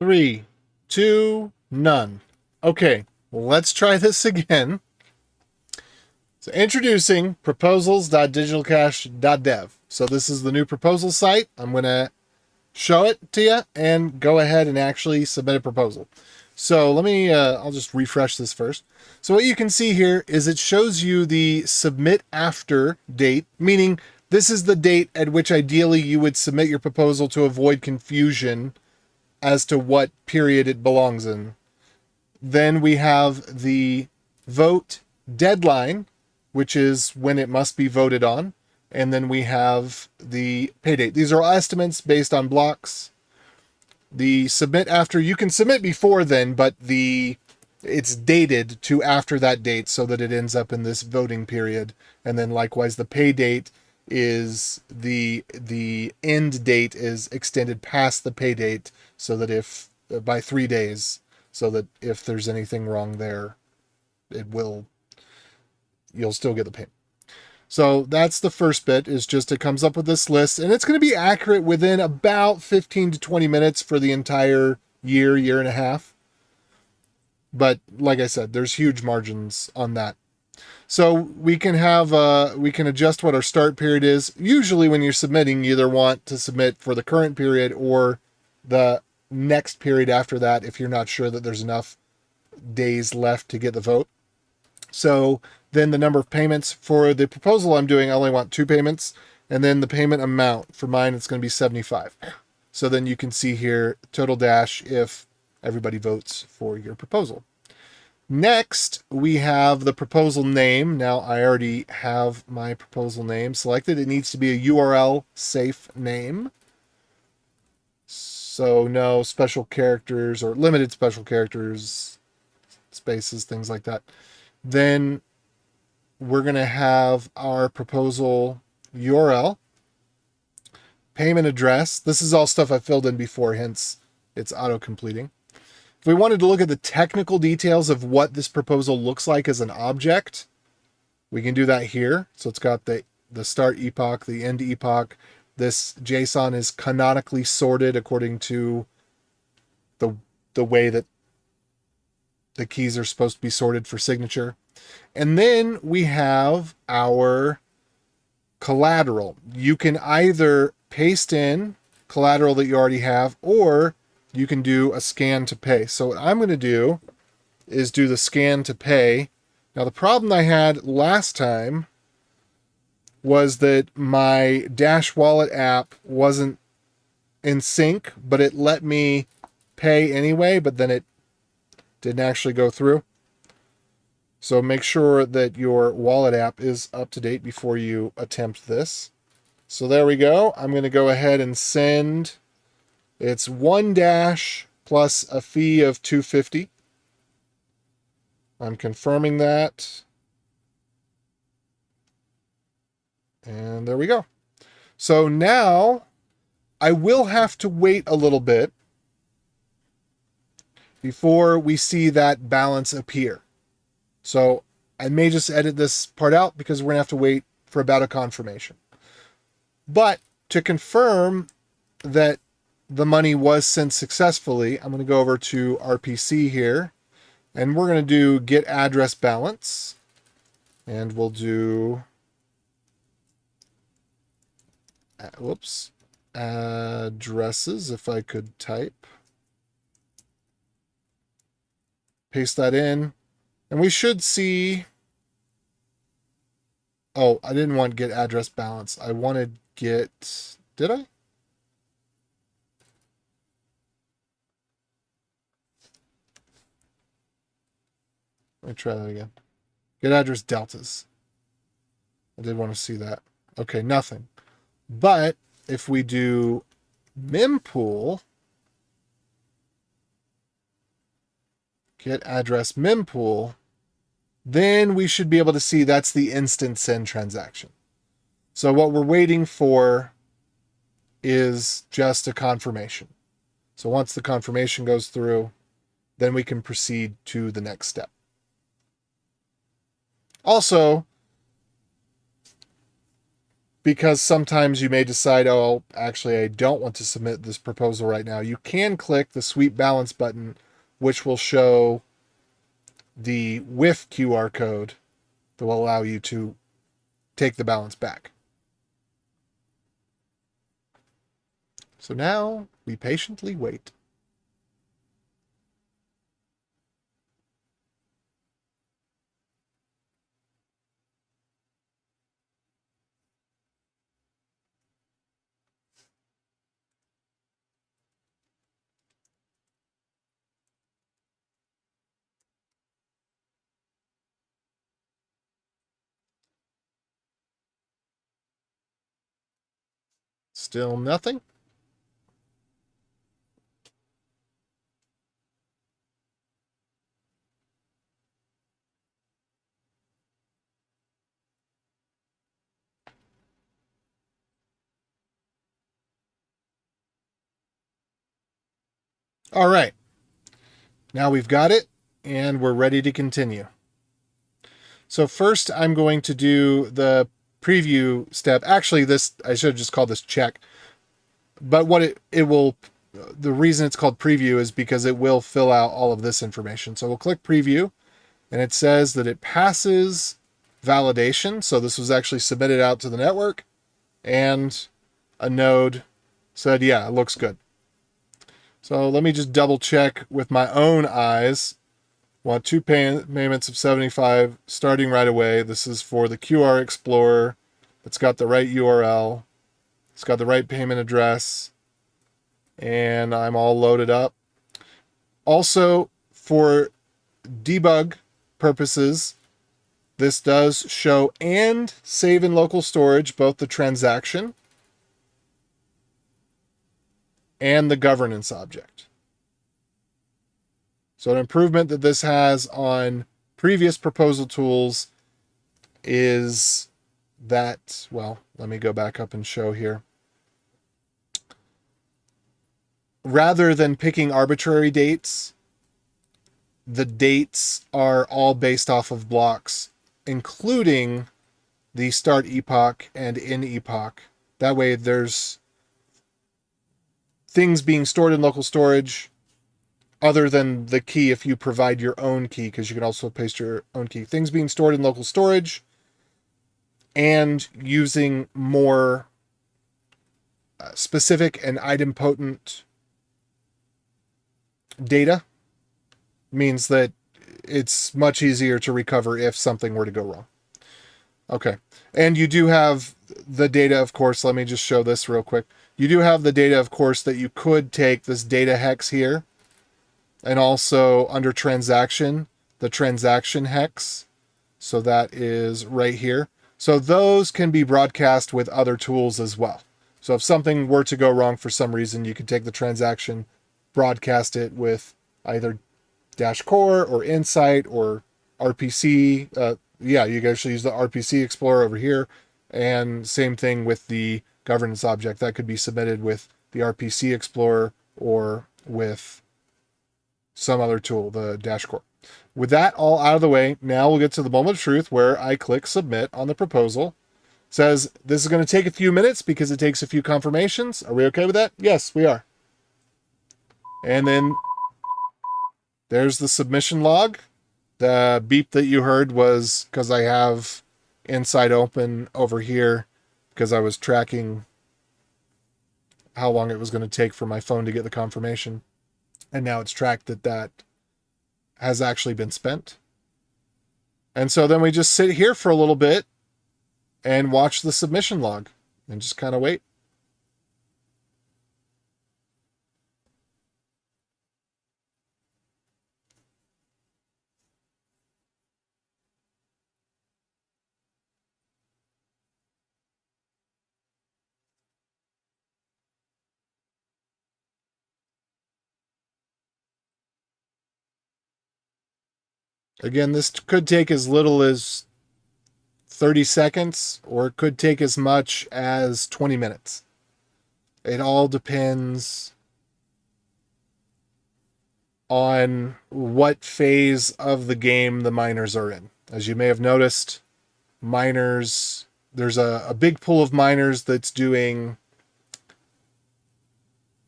3, 2, none. Okay, let's try this again. So introducing proposals.digitalcash.dev. So this is the new proposal site. I'm going to show it to you and go ahead and actually submit a proposal. So I'll just refresh this first. So what you can see here is it shows you the submit after date, meaning this is the date at which ideally you would submit your proposal to avoid confusion as to what period it belongs in. Then we have the vote deadline, which is when it must be voted on. And then we have the pay date. These are all estimates based on blocks. The submit after, you can submit before then, but it's dated to after that date so that it ends up in this voting period. And then likewise, the pay date is the end date is extended past the pay date so that if by 3 days, so that if there's anything wrong there, you'll still get the payment. So that's the first bit, is just it comes up with this list, and it's going to be accurate within about 15 to 20 minutes for the entire year and a half. But like I said, there's huge margins on that. So we can adjust what our start period is. Usually when you're submitting, you either want to submit for the current period or the next period after that if you're not sure that there's enough days left to get the vote. So then the number of payments for the proposal I'm doing, I only want 2 payments. And then the payment amount for mine, it's going to be 75. So then you can see here, total dash if everybody votes for your proposal. Next, we have the proposal name. Now I already have my proposal name selected. It needs to be a URL safe name. So no special characters or limited special characters, spaces, things like that. Then we're going to have our proposal URL, payment address. This is all stuff I filled in before, hence it's auto-completing. If we wanted to look at the technical details of what this proposal looks like as an object, we can do that here. So it's got the start epoch, the end epoch. This JSON is canonically sorted according to the way that the keys are supposed to be sorted for signature. And then we have our collateral. You can either paste in collateral that you already have, or you can do a scan to pay. So what I'm going to do is do the scan to pay. Now the problem I had last time was that my Dash Wallet app wasn't in sync, but it let me pay anyway, but then it didn't actually go through. So make sure that your wallet app is up to date before you attempt this. So there we go. I'm going to go ahead and send. It's 1 dash plus a fee of $250. I'm confirming that. And there we go. So now I will have to wait a little bit before we see that balance appear. So I may just edit this part out because we're going to have to wait for about a confirmation. But to confirm that the money was sent successfully, I'm going to go over to RPC here, and we're going to do get address balance, and we'll do addresses, if I could type. Paste that in, and we should see. Oh, I didn't want get address balance. I wanted get. Did I? Let me try that again. Get address deltas. I did want to see that. Okay, nothing. But if we do mempool, get address mempool, then we should be able to see that's the instant send transaction. So what we're waiting for is just a confirmation. So once the confirmation goes through, then we can proceed to the next step. Also, because sometimes you may decide, oh, actually, I don't want to submit this proposal right now, you can click the sweep balance button, which will show the with QR code that will allow you to take the balance back. So now we patiently wait. Still nothing. All right. Now we've got it and we're ready to continue. So first I'm going to do the preview step. Actually, this, I should have just called this check. But what it will, the reason it's called preview is because it will fill out all of this information. So we'll click preview and it says that it passes validation. So this was actually submitted out to the network and a node said, yeah, it looks good. So let me just double check with my own eyes. Want two payments of 75 starting right away. This is for the QR Explorer. It's got the right URL. It's got the right payment address. And I'm all loaded up. Also, for debug purposes, this does show and save in local storage both the transaction and the governance object. So an improvement that this has on previous proposal tools is that, well, let me go back up and show here. Rather than picking arbitrary dates, the dates are all based off of blocks, including the start epoch and end epoch. That way there's things being stored in local storage other than the key if you provide your own key, because you can also paste your own key. Things being stored in local storage and using more specific and idempotent data means that it's much easier to recover if something were to go wrong. Okay. And you do have the data, of course. Let me just show this real quick. You do have the data, of course, that you could take this data hex here and also under transaction, the transaction hex. So that is right here. So those can be broadcast with other tools as well. So if something were to go wrong for some reason, you could take the transaction, broadcast it with either Dash Core or Insight or RPC. Yeah, you can actually use the RPC Explorer over here. And same thing with the governance object. That could be submitted with the RPC Explorer or with some other tool, the Dash Core. With that all out of the way, now we'll get to the moment of truth where I click submit on the proposal. It says this is going to take a few minutes because it takes a few confirmations. Are we okay with that? Yes, we are. And then there's the submission log. The beep that you heard was because I have Insight open over here because I was tracking how long it was going to take for my phone to get the confirmation. And now it's tracked that that has actually been spent. And so then we just sit here for a little bit and watch the submission log and just kind of wait. Again, this could take as little as 30 seconds or it could take as much as 20 minutes. It all depends on what phase of the game the miners are in. As you may have noticed, miners there's a big pool of miners that's doing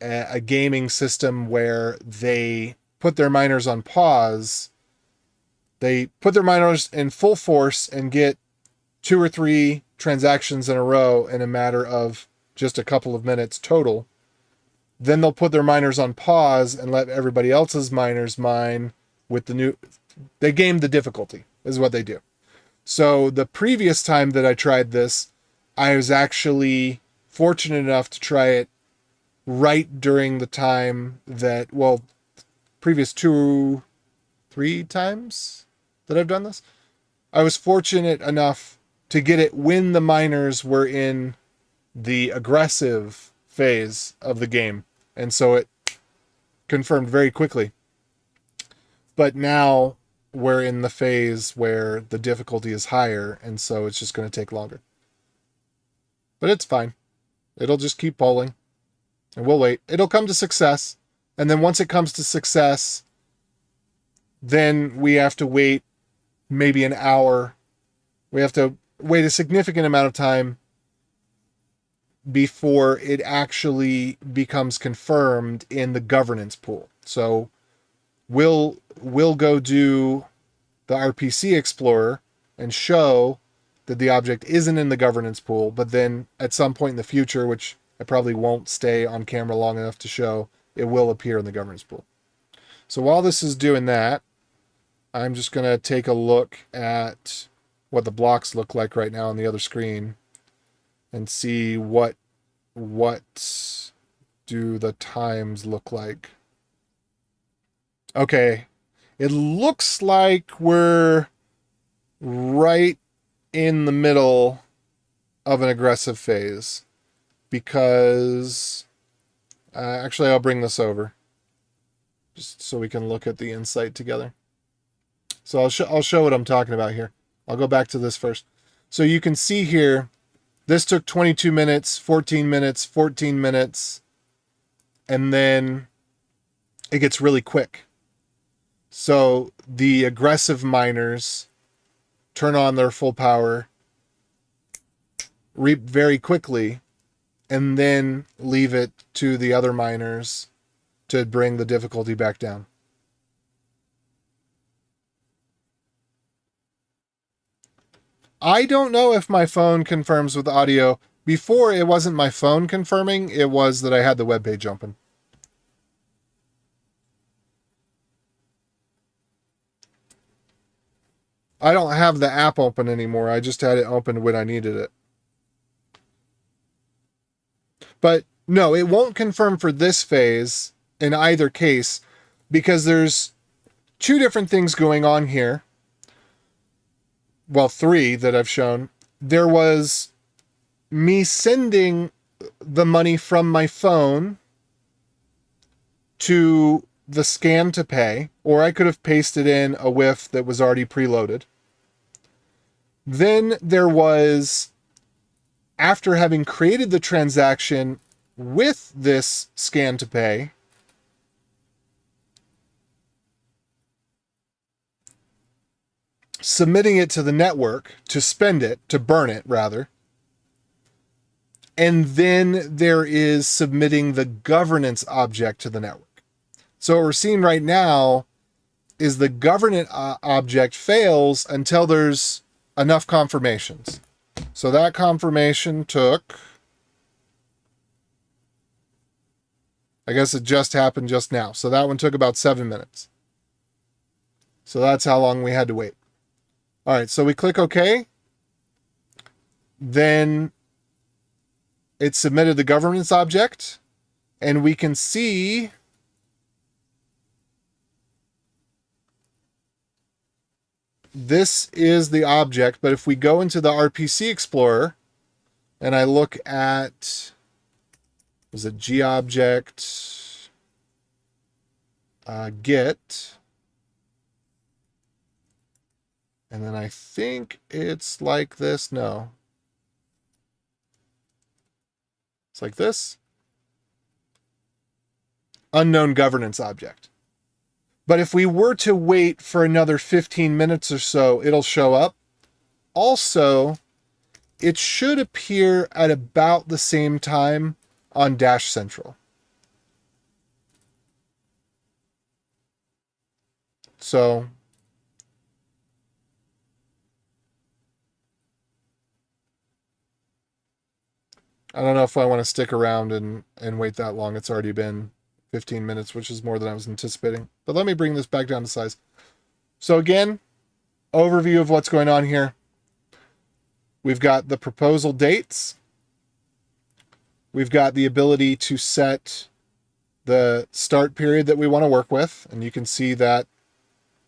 a gaming system where they put their miners on pause. They put their miners in full force and get 2 or 3 transactions in a row in a matter of just a couple of minutes total. Then they'll put their miners on pause and let everybody else's miners mine with the new... They game the difficulty, is what they do. So the previous time that I tried this, I was actually fortunate enough to try it right during the time that, well, previous 2-3 times that I've done this, I was fortunate enough to get it when the miners were in the aggressive phase of the game. And so it confirmed very quickly. But now we're in the phase where the difficulty is higher, and so it's just going to take longer. But it's fine. It'll just keep polling, and we'll wait. It'll come to success, and then once it comes to success, then we have to wait maybe an hour. We have to wait a significant amount of time before it actually becomes confirmed in the governance pool. So we'll go do the RPC Explorer and show that the object isn't in the governance pool, but then at some point in the future, which I probably won't stay on camera long enough to show, it will appear in the governance pool. So while this is doing that, I'm just going to take a look at what the blocks look like right now on the other screen and see what do the times look like. Okay, it looks like we're right in the middle of an aggressive phase because actually I'll bring this over just so we can look at the insight together. So I'll show what I'm talking about here. I'll go back to this first. So you can see here, this took 22 minutes, 14 minutes, 14 minutes, and then it gets really quick. So the aggressive miners turn on their full power, reap very quickly, and then leave it to the other miners to bring the difficulty back down. I don't know if my phone confirms with audio. Before, it wasn't my phone confirming, it was that I had the web page open. I don't have the app open anymore. I just had it open when I needed it. But no, it won't confirm for this phase in either case because there's 2 different things going on here. Well, 3 that I've shown. There was me sending the money from my phone to the scan to pay, or I could have pasted in a WIF that was already preloaded. Then there was, after having created the transaction with this scan to pay, submitting it to the network to spend it, to burn it rather. And then there is submitting the governance object to the network. So what we're seeing right now is the governance object fails until there's enough confirmations. So that confirmation took, I guess it just happened just now. So that one took about 7 minutes. So that's how long we had to wait. All right, so we click OK. Then it submitted the governance object, and we can see this is the object, but if we go into the RPC Explorer and I look at, was it GObject, get, and then I think it's like this. No. It's like this. Unknown governance object. But if we were to wait for another 15 minutes or so, it'll show up. Also, it should appear at about the same time on Dash Central. So I don't know if I want to stick around and wait that long. It's already been 15 minutes, which is more than I was anticipating. But let me bring this back down to size. So again, overview of what's going on here. We've got the proposal dates. We've got the ability to set the start period that we want to work with. And you can see that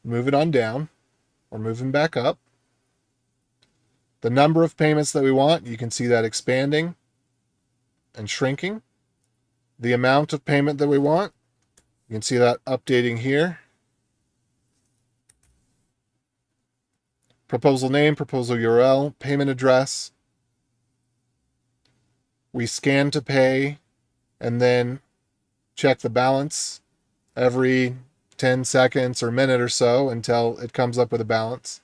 moving on down or moving back up. The number of payments that we want, you can see that expanding and shrinking. The amount of payment that we want, you can see that updating here. Proposal name, proposal URL, payment address. We scan to pay and then check the balance every 10 seconds or minute or so until it comes up with a balance.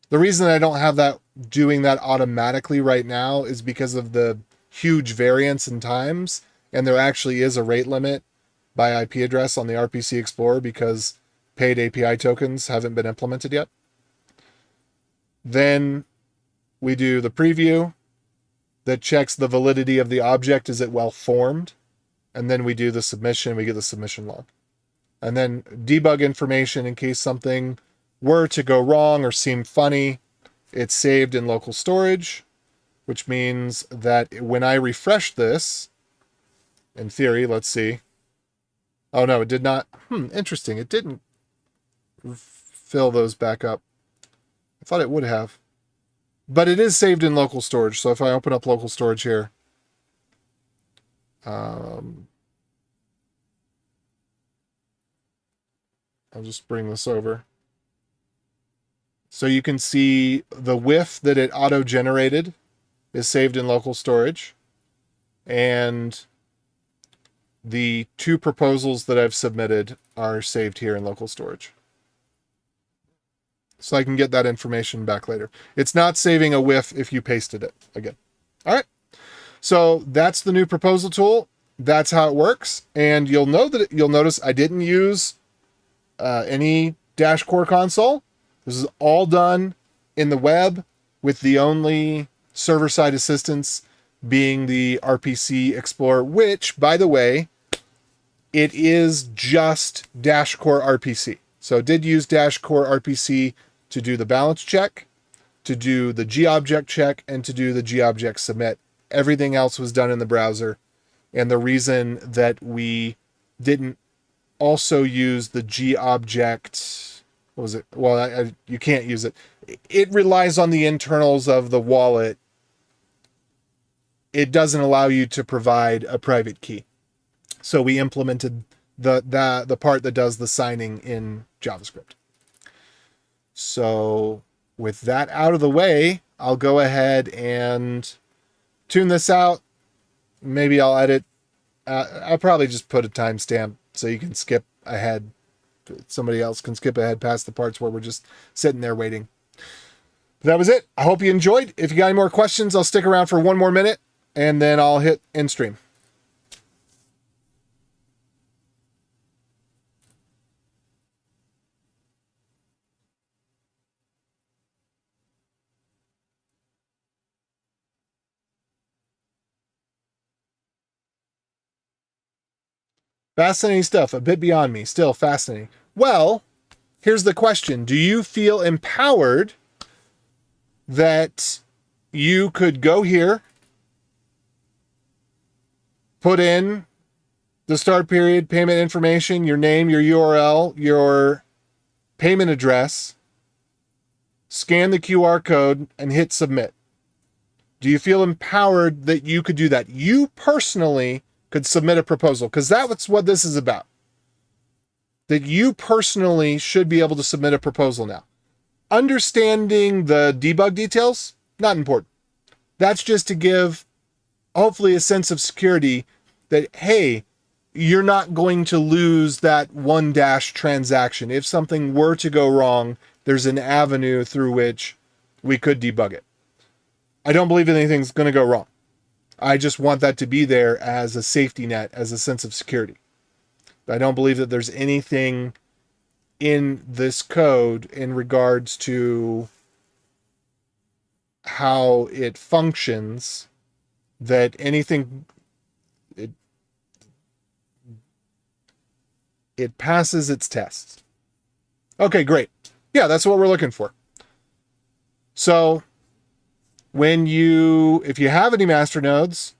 The reason I don't have that doing that automatically right now is because of the huge variance in times, and there actually is a rate limit by IP address on the RPC Explorer because paid API tokens haven't been implemented yet. Then we do the preview that checks the validity of the object. Is it well formed? And then we do the submission. We get the submission log. And then debug information in case something were to go wrong or seem funny. It's saved in local storage, which means that when I refresh this, in theory, let's see. Oh no, it did not. Interesting. It didn't fill those back up. I thought it would have. But it is saved in local storage. So if I open up local storage here, I'll just bring this over. So you can see the WIF that it auto-generated is saved in local storage. And the 2 proposals that I've submitted are saved here in local storage. So I can get that information back later. It's not saving a WIF if you pasted it again. All right. So that's the new proposal tool. That's how it works. And you'll notice I didn't use any Dash Core console. This is all done in the web with the only server-side assistance being the RPC Explorer, which, by the way, it is just Dash Core RPC. So did use Dash Core RPC to do the balance check, to do the GObject check, and to do the GObject submit. Everything else was done in the browser. And the reason that we didn't also use the GObject, what was it? Well, you can't use it. It relies on the internals of the wallet. It doesn't allow you to provide a private key. So we implemented the part that does the signing in JavaScript. So with that out of the way, I'll go ahead and tune this out. Maybe I'll edit. I'll probably just put a timestamp so you can skip ahead. Somebody else can skip ahead past the parts where we're just sitting there waiting. But that was it. I hope you enjoyed. If you got any more questions, I'll stick around for 1 more minute and then I'll hit end stream. Fascinating stuff, a bit beyond me, still fascinating. Well, here's the question. Do you feel empowered that you could go here, put in the start period, payment information, your name, your URL, your payment address, scan the QR code, and hit submit? Do you feel empowered that you could do that? You personally could submit a proposal, because that's what this is about. That you personally should be able to submit a proposal now. Understanding the debug details, not important. That's just to give, hopefully, a sense of security that, hey, you're not going to lose that one Dash transaction. If something were to go wrong, there's an avenue through which we could debug it. I don't believe anything's going to go wrong. I just want that to be there as a safety net, as a sense of security. I don't believe that there's anything in this code in regards to how it functions that anything it passes its tests. Okay, great. Yeah, that's what we're looking for. So if you have any master nodes,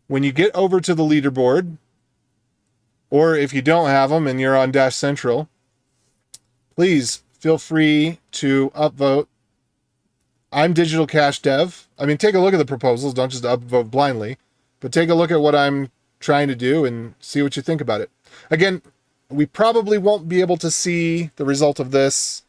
when you get over to the leaderboard, or if you don't have them and you're on Dash Central, please feel free to upvote. I'm Digital Cash Dev. I mean, take a look at the proposals. Don't just upvote blindly, but take a look at what I'm trying to do and see what you think about it. Again, we probably won't be able to see the result of this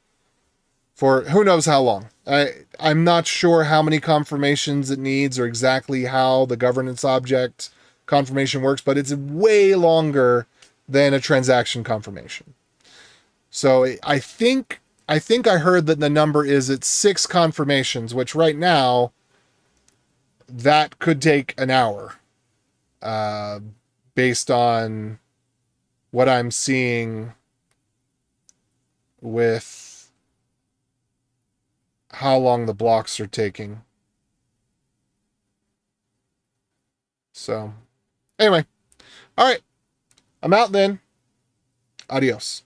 for who knows how long. I'm not sure how many confirmations it needs or exactly how the governance object confirmation works, but it's way longer than a transaction confirmation. So I think I heard that the number is it's 6 confirmations, which right now that could take an hour, based on what I'm seeing with how long the blocks are taking. So anyway, all right, I'm out then. Adios.